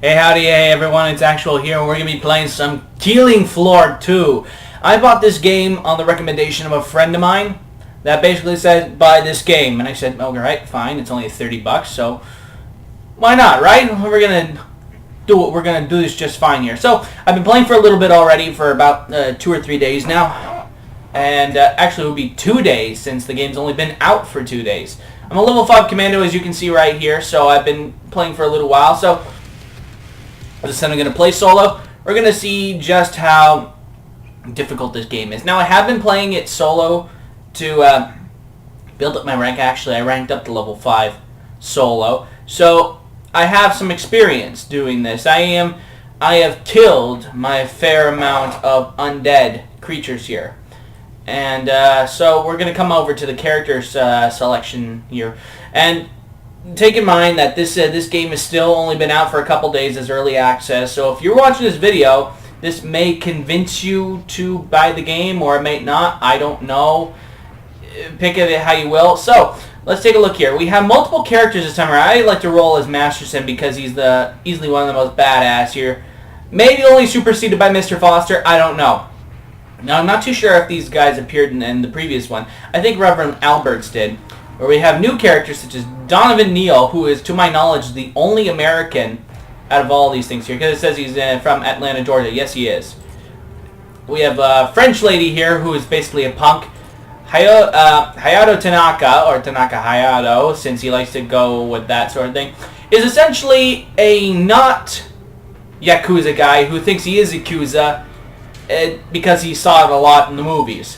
Hey howdy, hey everyone, it's Actual here, and we're going to be playing some Killing Floor 2. I bought this game on the recommendation of a friend of mine that basically said, buy this game. And I said, alright, fine, it's only $30, so why not, right? We're going to do what we're going to do this just fine here. So, I've been playing for a little bit already, for about 2 or 3 days now. And actually it will be 2 days since the game's only been out for 2 days. I'm a level 5 commando, as you can see right here, so I've been playing for a little while. So this time I'm going to play solo. We're going to see just how difficult this game is. Now, I have been playing it solo to build up my rank. Actually, I ranked up to level 5 solo. So I have some experience doing this. I have killed my fair amount of undead creatures here. And so we're going to come over to the characters selection here. And take in mind that this game has still only been out for a couple days as early access. So if you're watching this video, this may convince you to buy the game, or it may not. I don't know. Pick it how you will. So let's take a look here. We have multiple characters this time around. I like to roll as Masterson because he's easily one of the most badass here. Maybe only superseded by Mr. Foster. I don't know. Now, I'm not too sure if these guys appeared in the previous one. I think Reverend Alberts did. Where we have new characters such as Donovan Neal, who is, to my knowledge, the only American out of all these things here. Because it says he's from Atlanta, Georgia. Yes, he is. We have a French lady here who is basically a punk. Hayato Tanaka, or Tanaka Hayato, since he likes to go with that sort of thing, is essentially a not Yakuza guy who thinks he is Yakuza because he saw it a lot in the movies.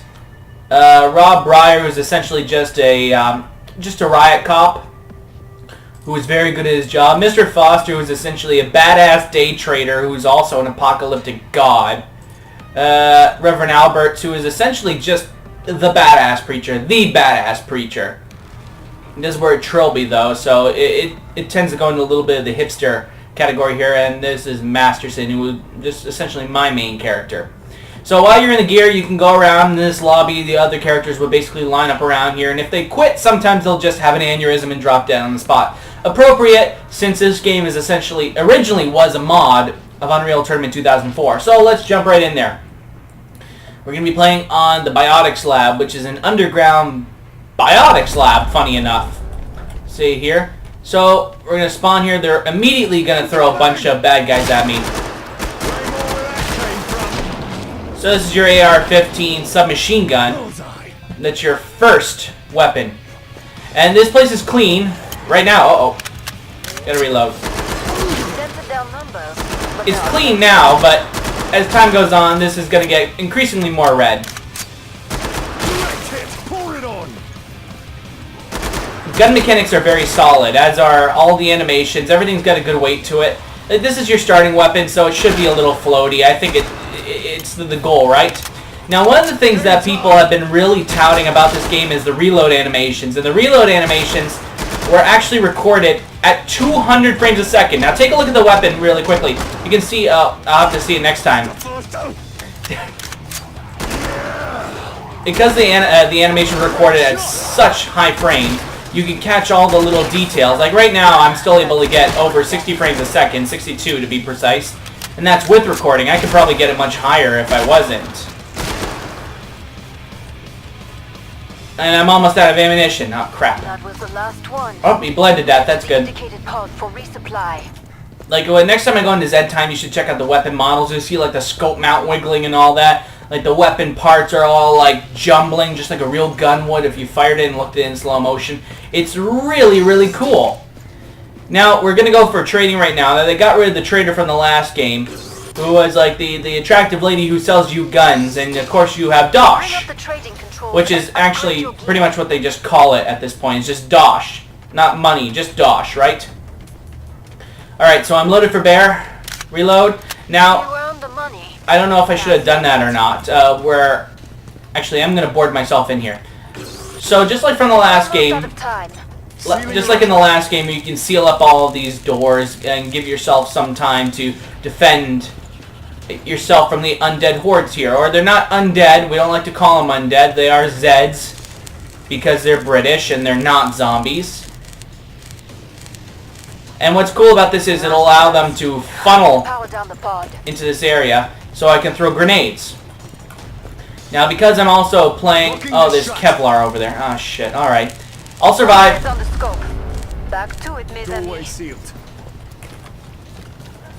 Rob Breyer is essentially just a riot cop who is very good at his job. Mr. Foster, who is essentially a badass day trader who is also an apocalyptic god. Reverend Alberts, who is essentially just the badass preacher. The badass preacher. This is where Trilby, though, so it tends to go into a little bit of the hipster category here. And this is Masterson, who is just essentially my main character. So while you're in the gear, you can go around in this lobby. The other characters will basically line up around here. And if they quit, sometimes they'll just have an aneurysm and drop dead on the spot. Appropriate, since this game is originally was a mod of Unreal Tournament 2004. So let's jump right in there. We're going to be playing on the Biotics Lab, which is an underground Biotics Lab, funny enough. See here? So we're going to spawn here. They're immediately going to throw a bunch of bad guys at me. So this is your AR-15 submachine gun. That's your first weapon. And this place is clean right now. Uh-oh. Gotta reload. It's clean now, but as time goes on, this is gonna get increasingly more red. Gun mechanics are very solid, as are all the animations. Everything's got a good weight to it. This is your starting weapon, so it should be a little floaty. I think it's the goal, right? Now, one of the things that people have been really touting about this game is the reload animations. And the reload animations were actually recorded at 200 frames a second. Now, take a look at the weapon really quickly. You can see, I'll have to see it next time. Because the animation recorded at such high frames, you can catch all the little details. Like right now, I'm still able to get over 60 frames a second, 62 to be precise. And that's with recording. I could probably get it much higher if I wasn't. And I'm almost out of ammunition. Oh, crap. That was the last one. Oh, he bled to death. That's good. Indicated pod for resupply. Like, next time I go into Zed Time, you should check out the weapon models. You'll see, like, the scope mount wiggling and all that. Like, the weapon parts are all, like, jumbling, just like a real gun would if you fired it and looked at it in slow motion. It's really, really cool. Now, we're going to go for trading right now. Now, they got rid of the trader from the last game, who was, like, the attractive lady who sells you guns. And, of course, you have Dosh, which is actually pretty much what they just call it at this point. It's just Dosh. Not money, just Dosh, right? Alright, so I'm loaded for bear. Reload. Now, I don't know if I should have done that or not. Actually, I'm going to board myself in here. So, just like from the last game, just like in the last game, you can seal up all of these doors and give yourself some time to defend yourself from the undead hordes here. Or they're not undead. We don't like to call them undead. They are Zeds because they're British and they're not zombies. And what's cool about this is it'll allow them to funnel Power down the pod. into this area so I can throw grenades. Now, because I'm also playing... Oh, there's Kevlar over there. Oh, shit. Alright. I'll survive. Eyes on the scope. Back to it, mes Doorway amis. sealed.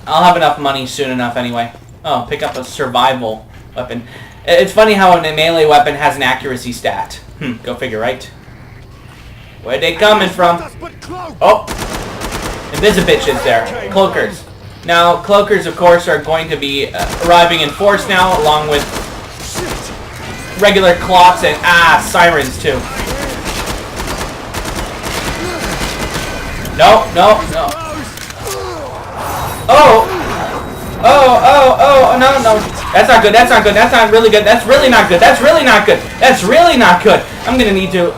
I'll have enough money soon enough anyway. Oh, pick up a survival weapon. It's funny how a melee weapon has an accuracy stat. Go figure, right? Where they coming from? Oh! Invisibitch is there. Cloakers. Now, cloakers, of course, are going to be arriving in force now, along with regular clots and, sirens, too. No, no, no. Oh! Oh, no. That's not good, that's not good, that's not really good, that's really not good, that's really not good, that's really not good. I'm gonna need to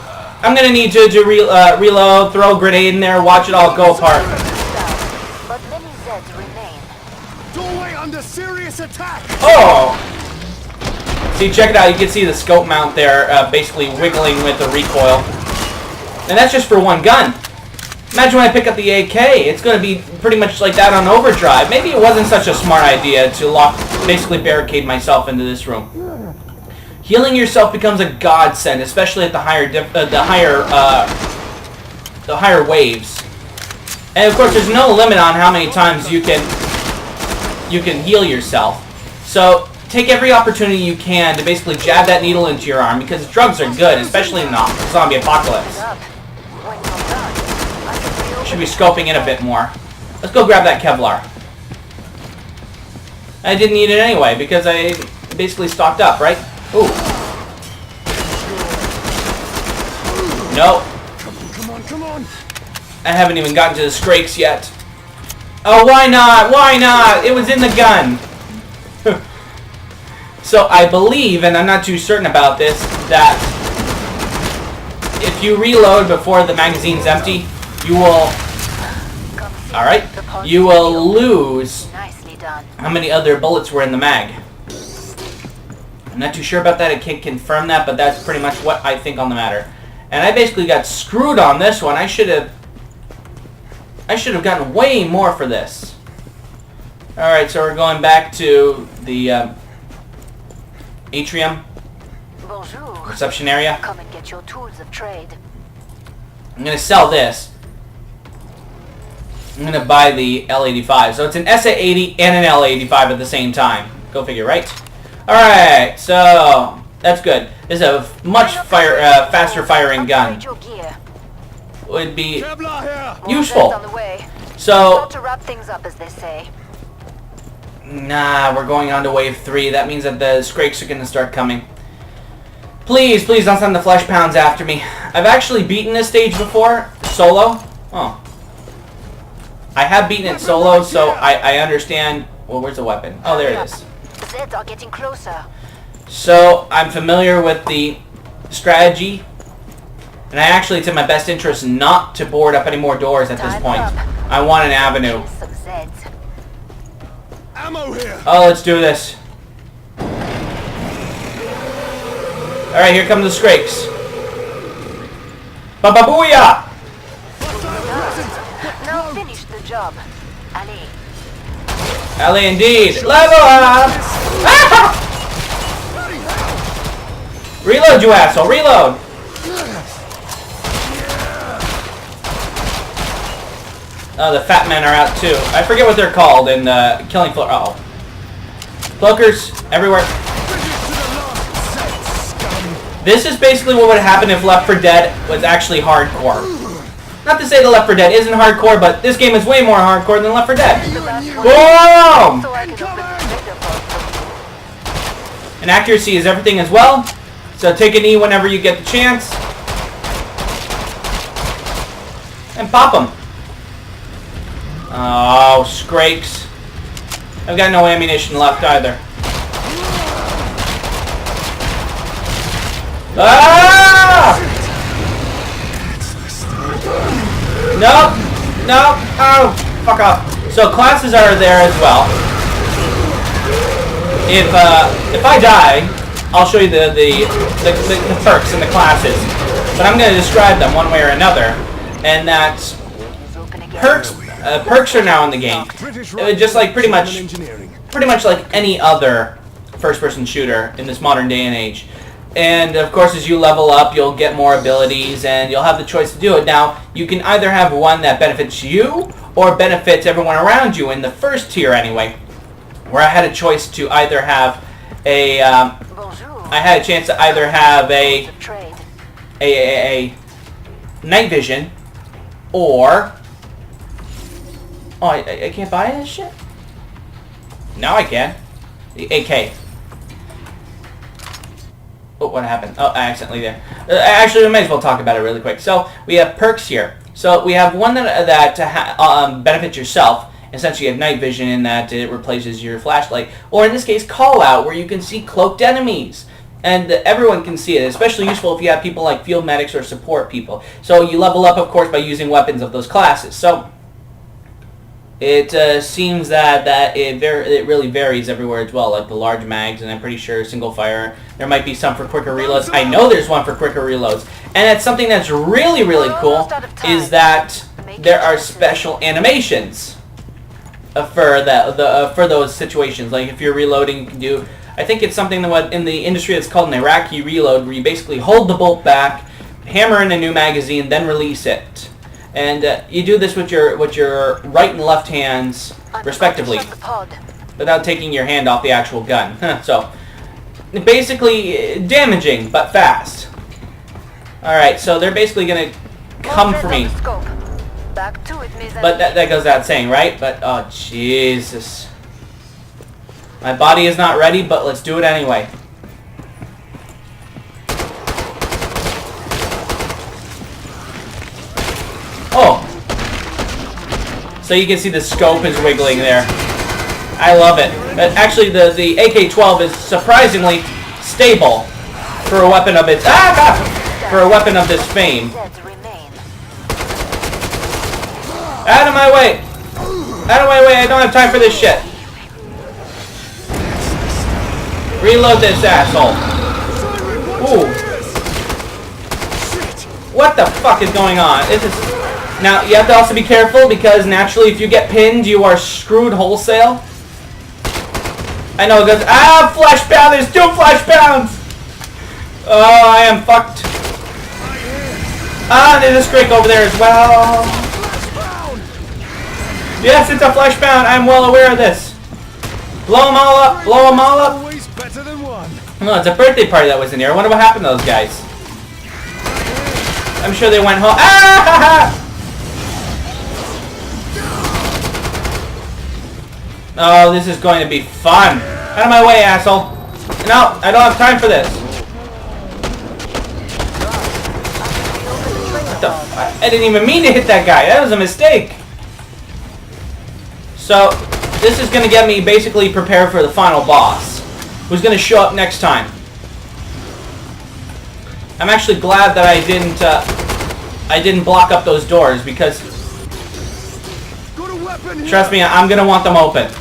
reload, throw a grenade in there, watch it all go apart. But many Zeds remain. Doorway under serious attack. Oh! See, check it out, you can see the scope mount there, basically wiggling with the recoil. And that's just for one gun. Imagine when I pick up the AK, it's going to be pretty much like that on overdrive. Maybe it wasn't such a smart idea to basically barricade myself into this room. Healing yourself becomes a godsend, especially at the higher waves. And of course, there's no limit on how many times you can heal yourself. So take every opportunity you can to basically jab that needle into your arm, because drugs are good, especially in the zombie apocalypse. When you're done, I can reopen. Should be scoping in a bit more. Let's go grab that Kevlar. I didn't need it anyway, because I basically stocked up, right? Ooh. Nope. Come on. I haven't even gotten to the Skrakes yet. Oh, why not? Why not? It was in the gun. So I believe, and I'm not too certain about this, that if you reload before the magazine's empty, you will... Alright. You will lose Nicely done. how many other bullets were in the mag. I'm not too sure about that. I can't confirm that, but that's pretty much what I think on the matter. And I basically got screwed on this one. I should have gotten way more for this. Alright, so we're going back to the atrium Bonjour. reception area. Come and get your tools of trade. I'm going to sell this. I'm going to buy the L85. So it's an SA-80 and an L85 at the same time. Go figure, right? Alright, so that's good. This is a much faster firing gun. Upgrade your gear. Would be Kevlar here. More useful. Zeds on the way. So, About to wrap things up, as they say. nah, we're going on to wave 3. That means that the Skrakes are going to start coming. Please don't send the flesh pounds after me. I've actually beaten this stage before, solo. Oh. I have beaten it solo, so I understand... Well, where's the weapon? Oh, there it is. Zeds are getting closer. So, I'm familiar with the strategy. And it's in my best interest not to board up any more doors at this Time's point. up. I want an avenue. Kill some Zeds. Ammo here. Oh, let's do this. Alright, here come the Skrakes. Ba-ba-booyah! Now finish the job. Allez. Alley indeed. Level up! Ah! Reload, you asshole. Reload. Oh, the fat men are out too. I forget what they're called in Killing Floor. Uh-oh. Cloakers everywhere. This is basically what would happen if Left 4 Dead was actually hardcore. Not to say the Left 4 Dead isn't hardcore, but this game is way more hardcore than Left 4 Dead. Boom! So I can open the trigger pod. And accuracy is everything as well. So take a knee whenever you get the chance. And pop them. Oh, Skrakes. I've got no ammunition left either. Ah! Nope. Nope. Oh, fuck off. So classes are there as well. If I die, I'll show you the perks and the classes. But I'm going to describe them one way or another. And that's Doors open again. perks perks are now in the game. Just like pretty much like any other first-person shooter in this modern day and age. And of course, as you level up, you'll get more abilities, and you'll have the choice to do it. Now, you can either have one that benefits you or benefits everyone around you in the first tier, anyway. Where I had a choice to either have a, I had a chance to either have a night vision, or I can't buy this shit. Now I can. The AK. Oh, what happened? Oh, I accidentally there. Actually, we might as well talk about it really quick. So, we have perks here. So, we have one that benefits yourself. Essentially, you have night vision in that it replaces your flashlight. Or in this case, call out, where you can see cloaked enemies. And everyone can see it. Especially useful if you have people like field medics or support people. So, you level up, of course, by using weapons of those classes. So, it seems that it really varies everywhere as well, like the large mags, and I'm pretty sure single fire. There might be some for quicker reloads. I know there's one for quicker reloads. And it's something that's really, really cool, is that there are special animations for those situations. Like if you're reloading, you can do, I think it's something that in the industry that's called an Iraqi reload, where you basically hold the bolt back, hammer in a new magazine, then release it. And you do this with your right and left hands, respectively, without taking your hand off the actual gun. So, basically, damaging, but fast. Alright, so they're basically going to come for me. But that goes without saying, right? But, oh, Jesus. My body is not ready, but let's do it anyway. Oh, so you can see the scope is wiggling there. I love it. But actually, the AK-12 is surprisingly stable for a weapon of its for a weapon of this fame. Out of my way! Out of my way! I don't have time for this shit. Reload this asshole. Ooh. What the fuck is going on? This is. Now, you have to also be careful, because naturally if you get pinned, you are screwed wholesale. I know it goes, flashbound, there's 2 flashbounds! Oh, I am fucked. There's a Scrake over there as well. Yes, it's a flashbound, I'm well aware of this. Blow them all up, blow them all up. Always better than one. No, it's a birthday party that was in here. I wonder what happened to those guys. I'm sure they went home. Oh, this is going to be fun. Out of my way, asshole. No, I don't have time for this. What the f- I didn't even mean to hit that guy. That was a mistake. So, this is going to get me basically prepared for the final boss, who's going to show up next time. I'm actually glad that I didn't block up those doors, because trust me, I'm going to want them open.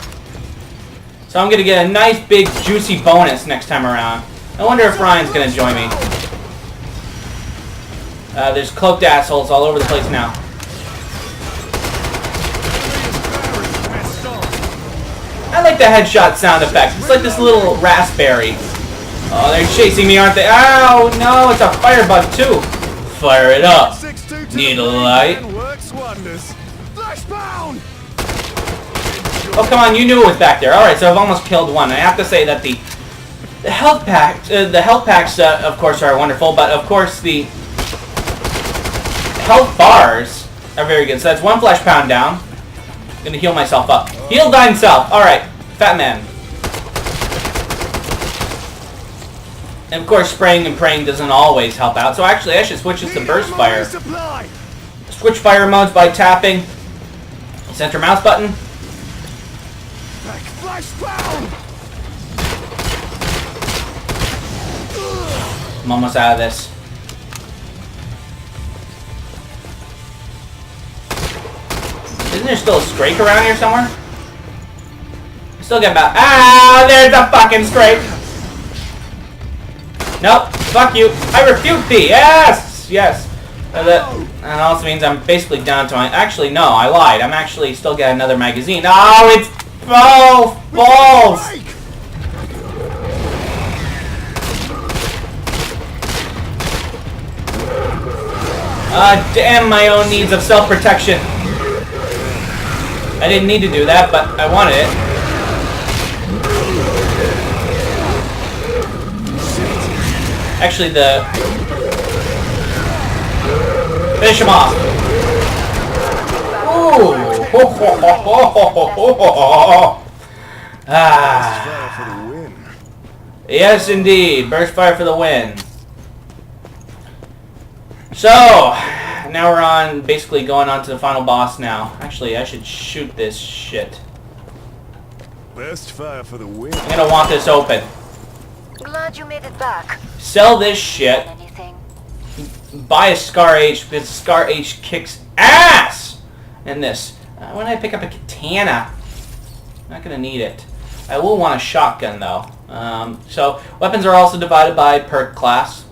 So I'm going to get a nice big juicy bonus next time around. I wonder if Ryan's going to join me. There's cloaked assholes all over the place now. I like the headshot sound effect. It's like this little raspberry. Oh, they're chasing me, aren't they? Ow, no, it's a firebug too. Fire it up. Need a light. Oh, come on, you knew it was back there. Alright, so I've almost killed one. I have to say that the health packs, of course, are wonderful, but of course the health bars are very good. So that's 1 flesh pound down. I'm gonna heal myself up. Heal thine self. Alright, fat man. And of course, spraying and praying doesn't always help out. So actually, I should switch this to burst fire. Switch fire modes by tapping center mouse button. I'm almost out of this. Isn't there still a Scrake around here somewhere? I still get about. There's a fucking Scrake! Nope, fuck you. I refute thee! Yes! Yes. And also means I'm basically down to my... Actually, no, I lied. I'm actually still got another magazine. Oh, it's... Oh, balls! Damn my own needs of self-protection. I didn't need to do that, but I wanted it. Actually, finish him off. Ooh. Ah. Yes, indeed. Burst fire for the win. So, now we're on, basically going on to the final boss now. Actually, I should shoot this shit. Burst fire for the win. I'm gonna want this open. Glad you made it back. Sell this shit. Anything? Buy a Scar H, because Scar H kicks ass! And this. When I pick up a katana, not gonna need it. I will want a shotgun though. So weapons are also divided by perk class.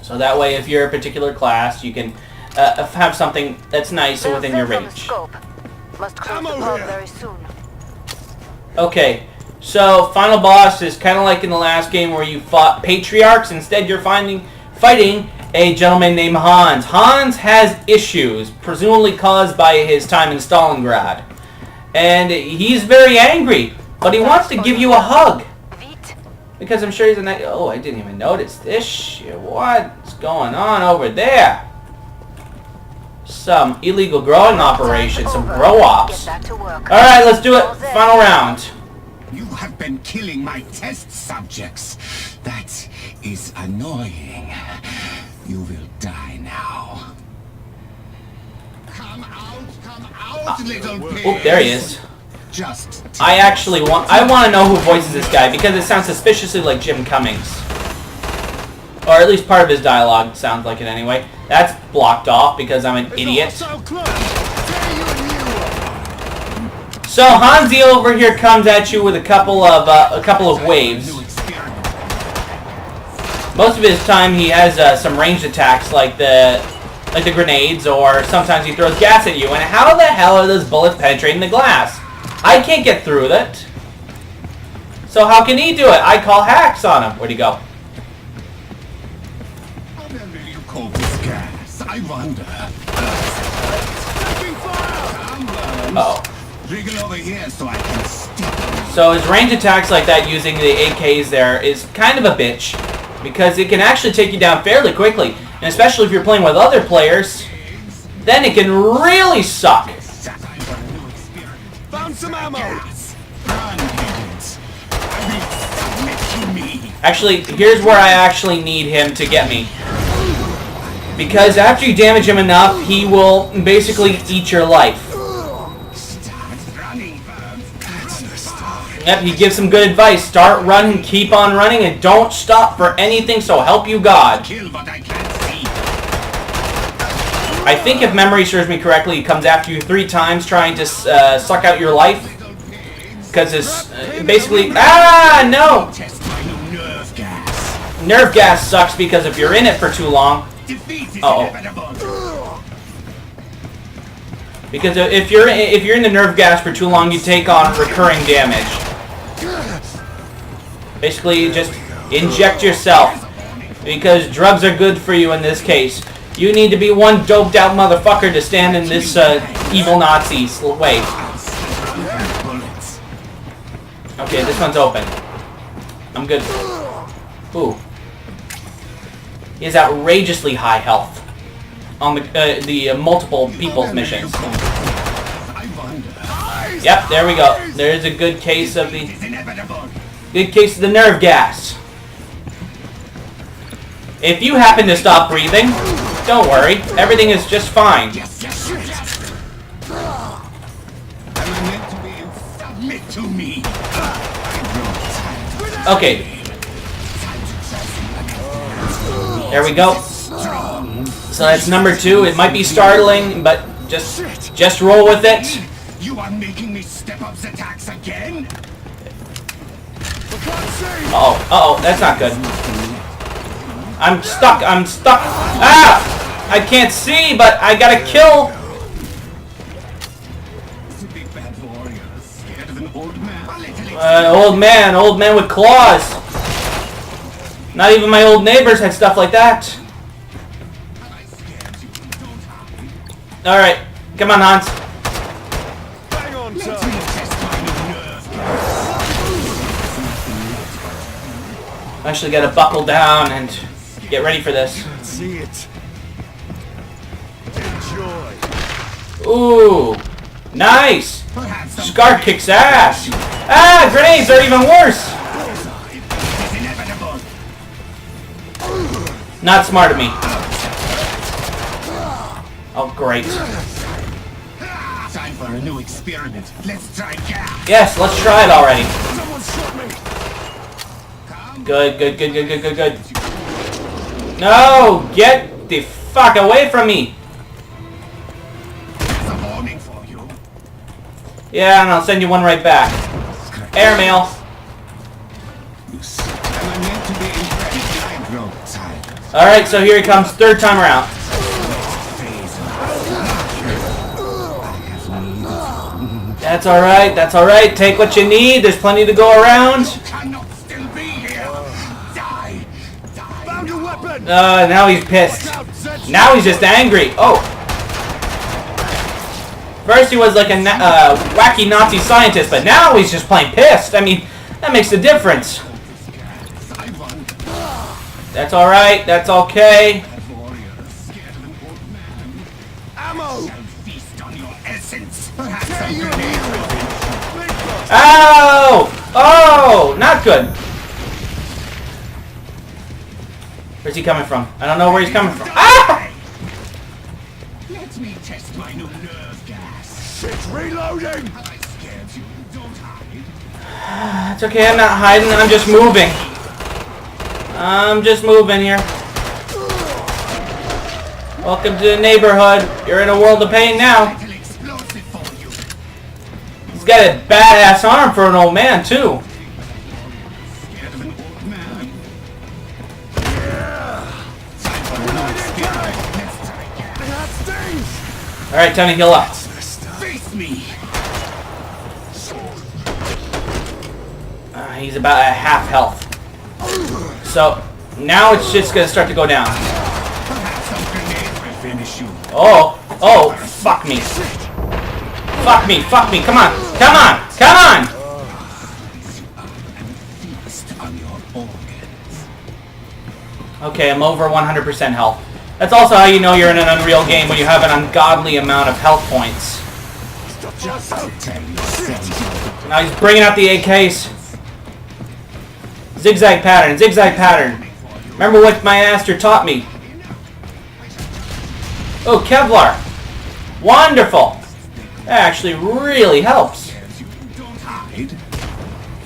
So that way, if you're a particular class, you can have something that's nice and within your range. Must close the pod very soon. Okay, so final boss is kind of like in the last game where you fought patriarchs. Instead, you're fighting a gentleman named Hans. Hans has issues, presumably caused by his time in Stalingrad. And he's very angry, but he wants to give you a hug. Because I'm sure he's a nice... Oh, I didn't even notice this shit. What's going on over there? Some illegal growing operation, some grow ops. Alright, let's do it. Final round. You have been killing my test subjects. That is annoying. You will die now. Come out, little pig. Oh, there he is. Just I want to know who voices this guy because it sounds suspiciously like Jim Cummings. Or at least part of his dialogue sounds like it anyway. That's blocked off because I'm an idiot. So Hansi over here comes at you with a couple of waves. Most of his time he has some ranged attacks like the grenades, or sometimes he throws gas at you. And how the hell are those bullets penetrating the glass? I can't get through that. So how can he do it? I call hacks on him. Where'd he go? Whatever you call this gas, I wonder. Uh-oh. Wriggle over here so I can stick. So his range attacks like that using the AKs there is kind of a bitch, because it can actually take you down fairly quickly. And especially if you're playing with other players, then it can really suck. Found some ammo. Actually, here's where I actually need him to get me. Because after you damage him enough, he will basically eat your life. Yep, he gives some good advice. Start running, keep on running, and don't stop for anything, so help you God. I think if memory serves me correctly, he comes after you 3 times trying to suck out your life. Because it's basically... Ah, no! Nerve gas sucks because if you're in it for too long... Uh-oh. Because if you're in the nerve gas for too long, you take on recurring damage. Basically, just inject yourself. Because drugs are good for you in this case. You need to be one doped out motherfucker to stand in this evil Nazi's way. Okay, this one's open. I'm good. Ooh. He has outrageously high health on the multiple people's missions. Yep, there we go. There's a good case of the nerve gas. If you happen to stop breathing, don't worry. Everything is just fine. Okay. There we go. So that's number 2. It might be startling, but just roll with it. You are making me step up the attacks again? Uh-oh, that's not good. I'm stuck. Ah! I can't see, but I got a kill. Big bad warrior, scared of an old man. Old man with claws. Not even my old neighbors had stuff like that. Alright, come on, Hans. Hang on, Let son. me test my new nerve. I actually got to buckle down and get ready for this. See it. Enjoy. Ooh, nice. Perhaps some Scar kicks ass. Ah, grenades are even worse. is inevitable. Not smart of me. Oh, great. Time for a new experiment. Let's try gas. Yes, let's try it already. Someone shot me. Good, good, good, good, good, good, good. No, get the fuck away from me. That's a warning for you. Yeah, and I'll send you one right back. Airmail. I'm meant to be impressed. I grow tired. Alright, so here he comes, third time around. That's alright, that's alright. Take what you need, there's plenty to go around. Cannot still be here. Die. Die. Found a weapon. Now he's pissed. Out, Zetch. Now he's just angry. Oh. First he was like a wacky Nazi scientist, but now he's just plain pissed. I mean, that makes a difference. I won. That's alright, that's okay. That warrior, scared of an old man. Ammo. Shall feast on your essence. Perhaps some grenade will finish you. Ow! Oh! Not good. Where's he coming from? I don't know where he's coming from. Ah! Let me test my new nerve gas. Shit, reloading. Have I scared you? Don't hide. It's okay, I'm not hiding, I'm just moving. I'm just moving here. Welcome to the neighborhood. You're in a world of pain now. Little explosive for you. He's got a badass arm for an old man, too. Scared of an old man. Time for a new experiment. Let's try gas. That stings. Alright, time to heal up. Face me. He's about at half health. So, now it's just gonna start to go down. Perhaps some grenade will finish you. Oh, oh, fuck me. Fuck me, fuck me, come on, come on, come on! Feast on your organs. Okay, I'm over 100% health. That's also how you know you're in an Unreal game, when you have an ungodly amount of health points. Just to tell yourself. Now he's bringing out the AKs. Zigzag pattern, zigzag pattern. Remember what my master taught me. Oh, Kevlar. Wonderful. That actually really helps. Don't hide.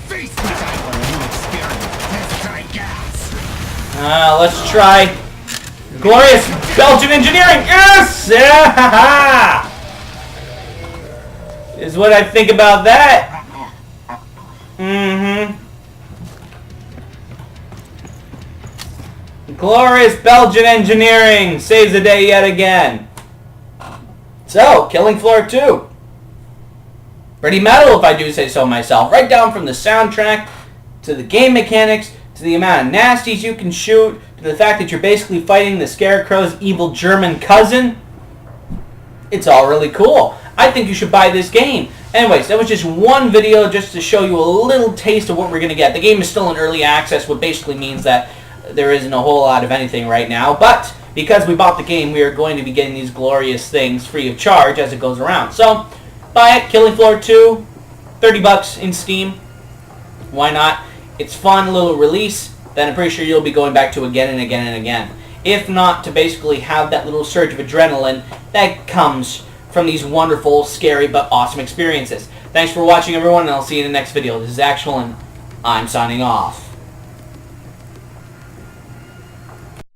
Face me. Time for a new experiment. Let's try gas. Let's try glorious Belgian engineering. Yes! Yeah! Is what I think about that. Mm-hmm. Glorious Belgian engineering saves the day yet again. So, Killing Floor 2. Pretty metal if I do say so myself. Right down from the soundtrack, to the game mechanics, to the amount of nasties you can shoot, to the fact that you're basically fighting the Scarecrow's evil German cousin. It's all really cool. I think you should buy this game. Anyways, that was just one video just to show you a little taste of what we're going to get. The game is still in early access, what basically means that there isn't a whole lot of anything right now. But because we bought the game, we are going to be getting these glorious things free of charge as it goes around. So, buy it. Killing Floor 2, $30 in Steam. Why not? It's fun, a little release that I'm pretty sure you'll be going back to again and again and again. If not, to basically have that little surge of adrenaline that comes from these wonderful, scary, but awesome experiences. Thanks for watching, everyone, and I'll see you in the next video. This is Actual, and I'm signing off.